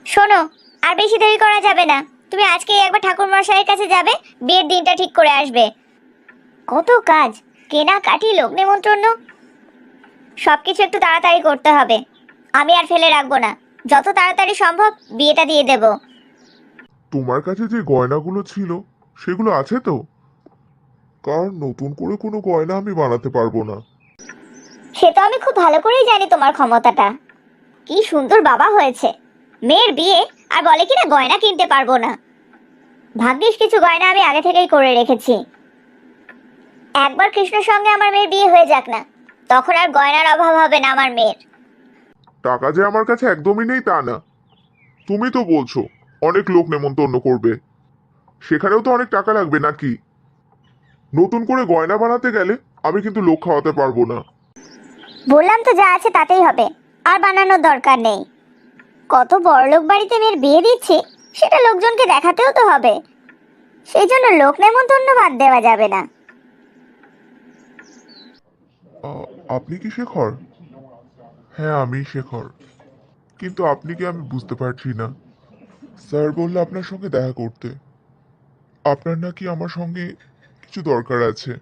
শোনো, আর বেশি দেরি করা যাবে না। তুমি আজকেই একবার ঠাকুর মশাইয়ের কাছে যাবে, বিয়ের দিনটা ঠিক করে আসবে। কত কাজ, কেনাকাটি, লোক নেমন্ত্রণ, সবকিছু একটু তাড়াতাড়ি করতে হবে। আমি আর ফেলে রাখবো না, যত তাড়াতাড়ি সম্ভব বিয়েটা দিয়ে দেব। তোমার কাছে যে গয়নাগুলো ছিল সেগুলো আছে তো? কারণ নতুন করে কোনো গয়না আমি বানাতে পারবো না। সে তো আমি খুব ভালো করেই জানি তোমার ক্ষমতাটা। কি সুন্দর বাবা হয়েছে, মেয়ের বিয়ে আর বলে কিনা গয়না কিনতে পারবো না। ভাগ্যিস কিছু গয়না আমি আগে থেকেই করে রেখেছি। একবার কৃষ্ণর সঙ্গে আমার মেয়ের বিয়ে হয়ে যাক না, তখন আর গয়নার অভাব হবে না আমার মেয়ের। টাকা যে আমার কাছে একদমই নেই তা না। তুমি তো বলছো অনেক লোক নেমন্তন্ন করবে, সেখানেও তো অনেক টাকা লাগবে নাকি? নতুন করে গয়না বানাতে গেলে আমি কিন্তু লোক খাওয়াতে পারবো না। বললাম তো যা আছে তাতেই হবে, আর বানানোর দরকার নেই। কত বড়লোক বাড়িতে মেয়ের বিয়ে দিচ্ছি, সেটা লোকজনকে দেখাতেও তো হবে। সেই জন্য লোক নেমন্তন্ন বাদ দেওয়া যাবে না। আপনি কি শেখর? হ্যাঁ, আমি শেখর। কিন্তু আপনি কি, আমি বুঝতে পারছি না। স্যার বললো আপনার সঙ্গে দেখা করতে। আপনার নাকি আমার সঙ্গে কিছু দরকার আছে,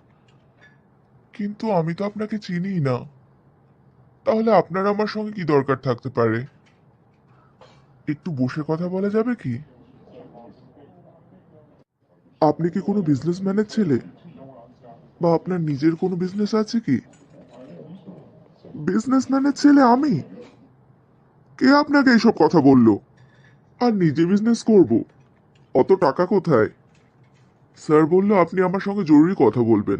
কিন্তু আমি তো আপনাকে চিনিই না। তাহলে আপনার আমার সঙ্গে কি দরকার থাকতে পারে? একটু বসে কথা বলা যাবে কি? আপনি কি কোনো বিজনেসম্যানের ছেলে, বা আপনার নিজের কোনো বিজনেস আছে কি? বিজনেসম্যানের ছেলে আমি? কে আপনাকে এইসব কথা বললো? আর নিজে বিজনেস করব? অত টাকা কোথায়? স্যার বললো আপনি আমার সঙ্গে জরুরি কথা বলবেন।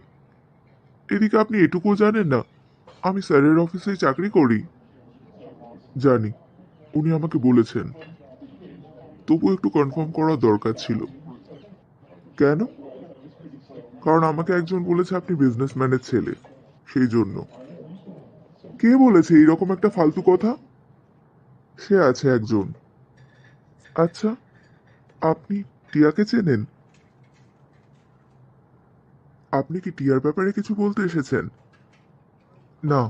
এদিকে আপনি এটুকুও জানেন না আমি স্যারের অফিসেই চাকরি করি। জানি, উনি আমাকে বলেছেন, তবু একটু কনফার্ম করার দরকার ছিল। কেন? কারণ আমাকে একজন বলেছে আপনি বিজনেসম্যানের ছেলে, সেই জন্য। কে বলেছে এইরকম একটা ফালতু কথা? সে আছে একজন। আচ্ছা, আপনি টিয়াকে চেনেন? আপনি কি টিয়ার ব্যাপারে কিছু বলতে এসেছেন? না,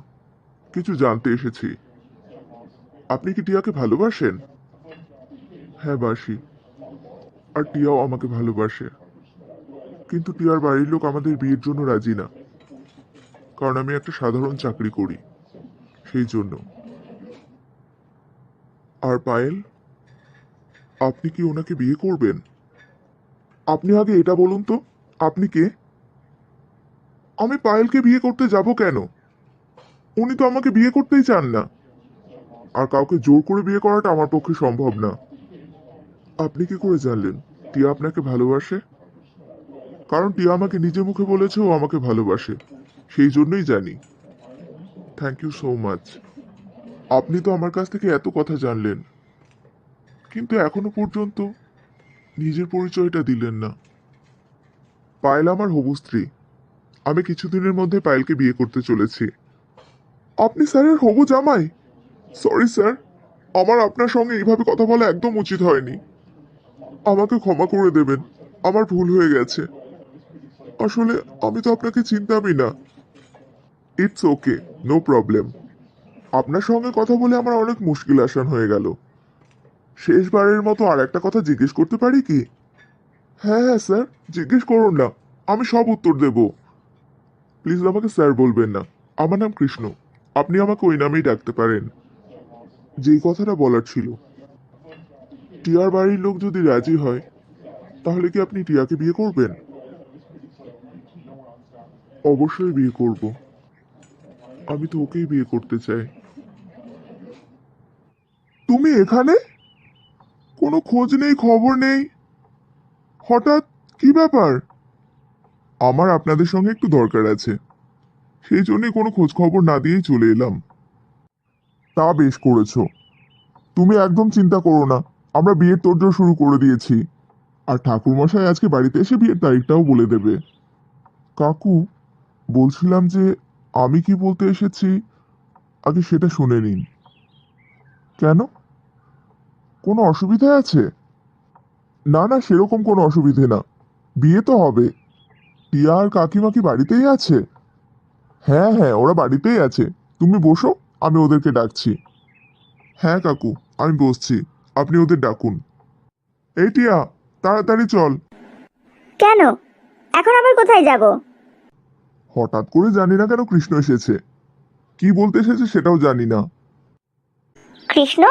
কিছু জানতে এসেছি। আপনি কি টিয়াকে ভালোবাসেন? হ্যাঁ, বাসি। আর টিয়াও আমাকে ভালোবাসে। কিন্তু টিয়ার বাড়ির লোক আমাদের বিয়ের জন্য রাজি না, কারণ আমি একটা সাধারণ চাকরি করি, সেই জন্য। আর পায়েল, আপনি কি ওনাকে বিয়ে করবেন? আপনি আগে এটা বলুন তো, আপনি কে? আমি পায়েলকে বিয়ে করতে যাব কেন? উনি তো আমাকে বিয়ে করতেই চান না। আর কাউকে জোর করে বিয়ে করাটা আমার পক্ষে সম্ভব না। আপনি কি করে জানলেন টিয়া আপনাকে ভালোবাসে? কারণ টিয়া আমাকে নিজে মুখে বলেছে ও আমাকে ভালোবাসে, সেই জন্যই জানি। Thank you so much. আপনি তো আমার কাছ থেকে এত কথা জানলেন, কিন্তু এখনো পর্যন্ত নিজের পরিচয়টা দিলেন না। পায়েল আমার হবু স্ত্রী। আমি কিছুদিনের মধ্যে পায়েলকে বিয়ে করতে চলেছি। আপনি স্যারের হবু জামাই? সরি স্যার, আমার আপনার সঙ্গে এইভাবে কথা বলা একদম উচিত হয়নি। আমাকে ক্ষমা করে দেবেন, আমার ভুল হয়ে গেছে। আসলে আমি তো আপনাকে চিনতামই না। It's okay, no problem. আপনার সঙ্গে কথা বলে আমার অনেক মুশকিল আসান হয়ে গেল। শেষবারের মতো আর একটা কথা জিজ্ঞেস করতে পারি কি? হ্যাঁ হ্যাঁ স্যার, জিজ্ঞেস করুন না, আমি সব উত্তর দেব। প্লিজ আমাকে স্যার বলবেন না, আমার নাম কৃষ্ণ। আপনি আমাকে ওই নামেই ডাকতে পারেন। যেই কথাটা বলার ছিল, টিয়ার বাড়ির লোক যদি রাজি হয়, তাহলে কি আপনি টিয়াকে বিয়ে করবেন? অবশ্যই বিয়ে করব। আমি তো ওকেই বিয়ে করতে চাই। তুমি এখানে? কোনো খোঁজ নেই, খবর নেই, হঠাৎ কি ব্যাপার? আমার আপনাদের সঙ্গে একটু দরকার আছে, সেই জন্যই কোনো খোঁজ খবর না দিয়েই চলে এলাম। তা বেশ করেছো। তুমি একদম চিন্তা করো না, আমরা বিয়ের তোড়জোড় শুরু করে দিয়েছি। আর ঠাকুরমশাই আজকে বাড়িতে এসে বিয়ের তারিখটাও বলে দেবে। কাকু, বলছিলাম যে আমি কি বলতে এসেছি আগে সেটা শুনে নিন। কেন? কোনো অসুবিধা আছে? না না, সেরকম কোনো অসুবিধে না। বিয়ে তো হবে। টিয়া আর কাকিমা কি বাড়িতেই আছে? হ্যাঁ হ্যাঁ, ওরা বাড়িতেই আছে। তুমি বসো, আমি ওদেরকে ডাকছি। হ্যাঁ কাকু, আমি বসছি। আপনি ওদের ডাকুন। এই টিয়া, তাড়াতাড়ি চল। কেন? এখন আবার কোথায় যাব? হঠাৎ করে জানি না কেন কৃষ্ণ এসেছে। কি বলতে এসেছে সেটাও জানি না। কৃষ্ণ,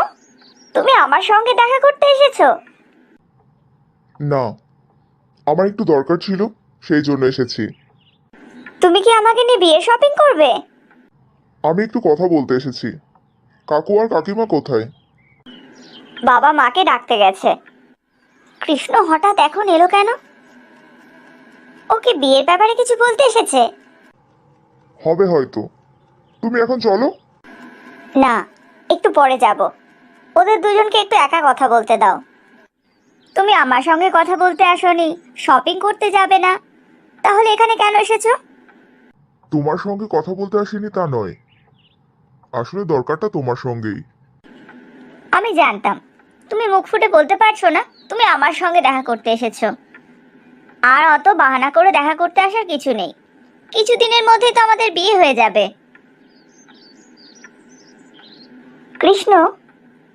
তুমি আমার সঙ্গে দেখা করতে এসেছো? না, আমার একটু দরকার ছিল, সেই জন্য এসেছি। তুমি কি আমাকে নিয়ে বিয়ে শপিং করবে? আমি একটু কথা বলতে এসেছি। কাকু আর কাকিমা কোথায়? বাবা মাকে ডাকতে গেছে। কৃষ্ণ হঠাৎ এখন এলো কেন? ওকে বিয়ের ব্যাপারে কিছু বলতে এসেছে? হবে হয়তো। তুমি এখন চলো। না, একটু পরে যাব। ওদের দুজনকে একটু একা কথা বলতে দাও। তুমি আমার সঙ্গে কথা বলতে আসোনি, শপিং করতে যাবে না, তাহলে এখানে কেন এসেছো? তোমার সঙ্গে কথা বলতে আসিনি তা নয়, আসলে দরকারটা তোমার সঙ্গেই। আমি জানতাম তুমি মুখ ফুটে বলতে পারছো না তুমি আমার সঙ্গে দেখা করতে এসেছো। আর অত বাহানা করে দেখা করতে আসার কিছু নেই। কিছুদিনের মধ্যেই তো আমাদের বিয়ে হয়ে যাবে। কৃষ্ণ,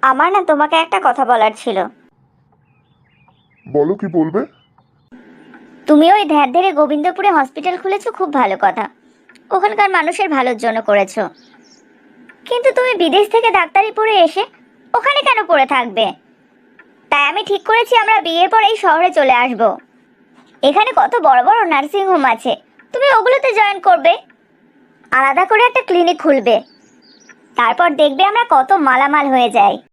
আমার না তোমাকে একটা কথা বলার ছিল। বলো, কি বলবে? তুমি ওই ধ্যার ধরে গোবিন্দপুরে হসপিটাল খুলেছো, খুব ভালো কথা। ওখানকার মানুষের ভালোর জন্য করেছো। কিন্তু তুমি বিদেশ থেকে ডাক্তারি পড়ে এসে ওখানে কেন পড়ে থাকবে? তাই আমি ঠিক করেছি আমরা বিয়ের পর এই শহরে চলে আসব। এখানে কত বড় বড় নার্সিং হোম আছে, তুমি ওগুলোতে জয়েন করবে। আলাদা করে একটা ক্লিনিক খুলবে। তারপর দেখবে আমরা কত মালামাল হয়ে যাই।